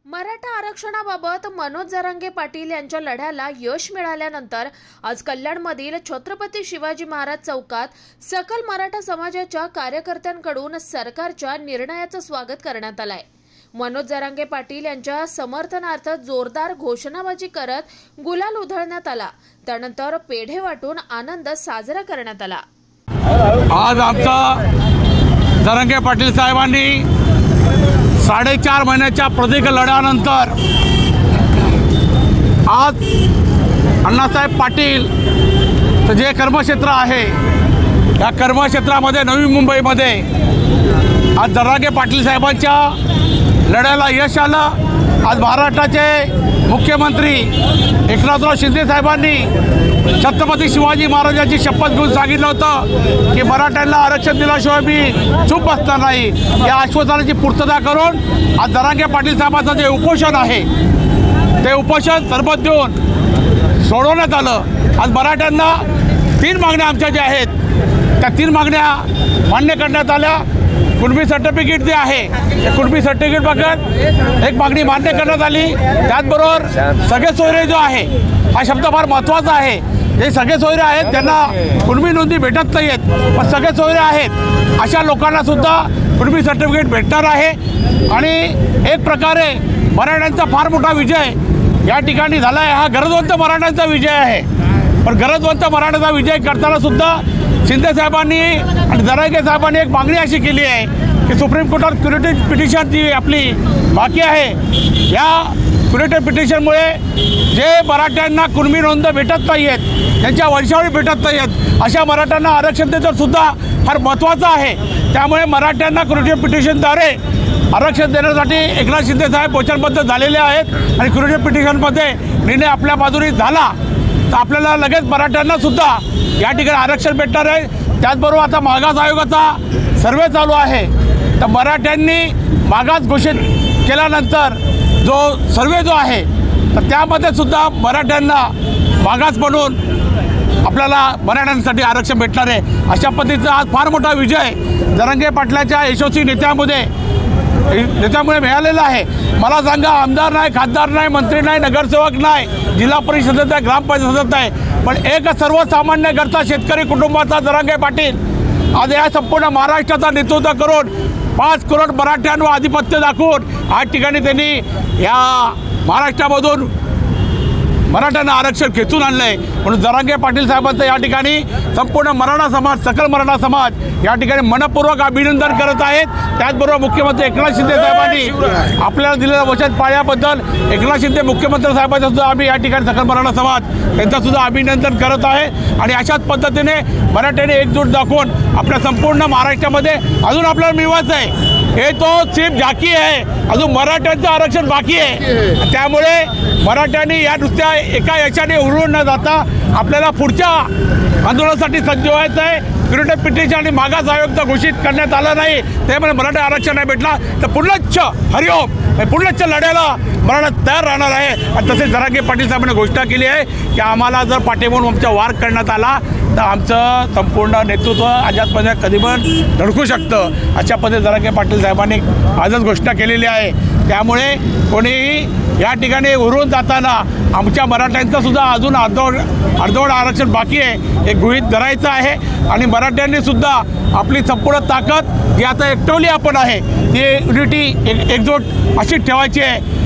मराठा आरक्षणाबाबत मनोज जरांगे पाटील यांच्या लढ्याला यश मिळाल्यानंतर आज कल्याणमधील छत्रपती शिवाजी महाराज चौकात सकल मराठा समाजाच्या कार्यकर्त्यांकडून सरकारच्या निर्णयाचं स्वागत करण्यात आलंय। मनोज जरांगे पाटील यांच्या समर्थनार्थ जोरदार घोषणाबाजी करत गुलाल उधळण्यात आला। त्यानंतर पेढे वाटून आनंद साजरा करण्यात आला। आज आमचा जरांगे पाटील साहेबांनी 4.5 महिन्याच्या प्रदीर्घ लढ्यानंतर आज अण्णासाहेब पाटील जे कर्मक्षेत्र आहे या कर्मक्षेत्रामध्ये नवी मुंबईमध्ये आज जरांगे पाटील साहेबांच्या लढ्याला यश आलं। आज महाराष्ट्राचे मुख्यमंत्री एकनाथराव शिंदे साहेबांनी छत्रपती शिवाजी महाराजांची शपथ घेऊन सांगितलं होतं की मराठ्यांना आरक्षण दिल्याशिवाय मी चूप बसणार नाही। या आश्वासनाची पूर्तता करून आज जरांगे पाटील साहेबांचं जे उपोषण आहे ते उपोषण सरबत देऊन सोडवण्यात आलं। आज मराठ्यांना 3 मागण्या आमच्या ज्या आहेत त्या 3 मागण्या मान्य करण्यात आल्या। कुणबी सर्टिफिकेट जे आहे ते कुणबी सर्टिफिकेट बघत एक मागणी मान्य करण्यात आली। त्याचबरोबर सगळे सोयरे जो आहे हा शब्द फार महत्त्वाचा आहे। जे सगळे सोयरे आहेत त्यांना कुणबी नोंदी भेटत नाही आहेत, पण सगळे सोयरे आहेत अशा लोकांना सुद्धा कुणबी सर्टिफिकेट भेटणार आहे। आणि एक प्रकारे मराठ्यांचा फार मोठा विजय या ठिकाणी झाला आहे। हा गरजवंत मराठ्यांचा विजय आहे, पण गरजवंत मराठ्यांचा विजय करताना सुद्धा शिंदे साहेबांनी आणि जरांगे साहेबांनी एक मागणी अशी केली आहे की सुप्रीम कोर्टात क्युरेटिव्ह पिटिशन जी आपली बाकी आहे या क्युरेटिव्ह पिटिशनमुळे जे मराठ्यांना कुणबी नोंद भेटत नाही आहेत, त्यांच्या वंशावळी भेटत नाही आहेत अशा मराठ्यांना आरक्षण देणं सुद्धा फार महत्त्वाचं आहे। त्यामुळे मराठ्यांना क्युरेटिव्ह पिटिशनद्वारे आरक्षण देण्यासाठी एकनाथ शिंदे साहेब वचनबद्ध झालेले आहेत आणि क्युरेटिव्ह पिटिशनमध्ये निर्णय आपल्या बाजूने झाला तर आपल्याला लगेच मराठ्यांना सुद्धा या ठिकाणी आरक्षण भेटणार आहे। त्याचबरोबर आता मागास आयोगाचा सर्वे चालू आहे, तर मराठ्यांनी मागास घोषित केल्यानंतर जो सर्वे जो आहे तर त्यामध्ये सुद्धा मराठ्यांना मागास म्हणून आपल्याला मराठ्यांसाठी आरक्षण भेटणार आहे। अशा पद्धतीचा आज फार मोठा विजय जरांगे पाटलाच्या यशस्वी नेत्यामुळे मिळालेला आहे। मला सांगा, आमदार नाही, खासदार नाही, मंत्री नाही, नगरसेवक नाही, जिल्हा परिषद नाही, ग्रामपंचायत नाही, पण एक सर्वसामान्य घरचा शेतकरी कुटुंबाचा जरांगे पाटील आज या संपूर्ण महाराष्ट्राचा नेतृत्व करून 5 करोड मराठ्यांवर आधिपत्य दाखवून आज ठिकाणी त्यांनी या महाराष्ट्रामधून मराठ्यांना आरक्षण खेचून आणलं आहे। म्हणून जरांगे पाटील साहेबांचं या ठिकाणी संपूर्ण मराठा समाज, सकल मराठा समाज या ठिकाणी मनपूर्वक अभिनंदन करत आहेत। त्याचबरोबर मुख्यमंत्री एकनाथ शिंदे साहेबांनी आपल्याला दिलेलं वचन पाळल्याबद्दल एकनाथ शिंदे मुख्यमंत्री साहेबांचं सुद्धा आम्ही या ठिकाणी सकल मराठा समाज यांचं सुद्धा अभिनंदन करत आहे। आणि अशाच पद्धतीने मराठ्यांनी एकजूट दाखवून आपल्या संपूर्ण महाराष्ट्रामध्ये अजून आपल्याला मिळवायचं आहे। हे तो सिर्फ झाकी आहे, अजून मराठ्यांचं आरक्षण बाकी आहे। त्यामुळे मराठ्यांनी या नुसत्या एका याच्याने उडून न जाता आपल्याला पुढच्या आंदोलनासाठी सज्ज व्हायचं आहे। क्युरेटिव्ह पिटिशन आणि मागास आयोग तर घोषित करण्यात आलं नाही, त्यामुळे मराठा आरक्षण नाही भेटला तर पुढलंच हरिओम पुढलंच लढ्याला मराठा तयार राहणार आहे। आणि तसेच जरांगे पाटील साहेबांनी घोषणा केली आहे की आम्हाला जर पाठीमागून आमचा वार करण्यात आला तर आमचं संपूर्ण नेतृत्व अजातपणे कधी पण धडकू शकतं। अशा पद्धतीने जरांगे पाटील साहेबांनी आजच घोषणा केलेली आहे। त्यामुळे कोणीही या ठिकाणी उरून जाताना आमच्या मराठ्यांचं सुद्धा अजून अर्धवट आरक्षण बाकी आहे हे गृहीत धरायचं आहे। आणि मराठ्यांनी सुद्धा आपली संपूर्ण ताकद जी आता एकटवली आपण आहे ती युनिटी एकजूट अशी ठेवायची आहे।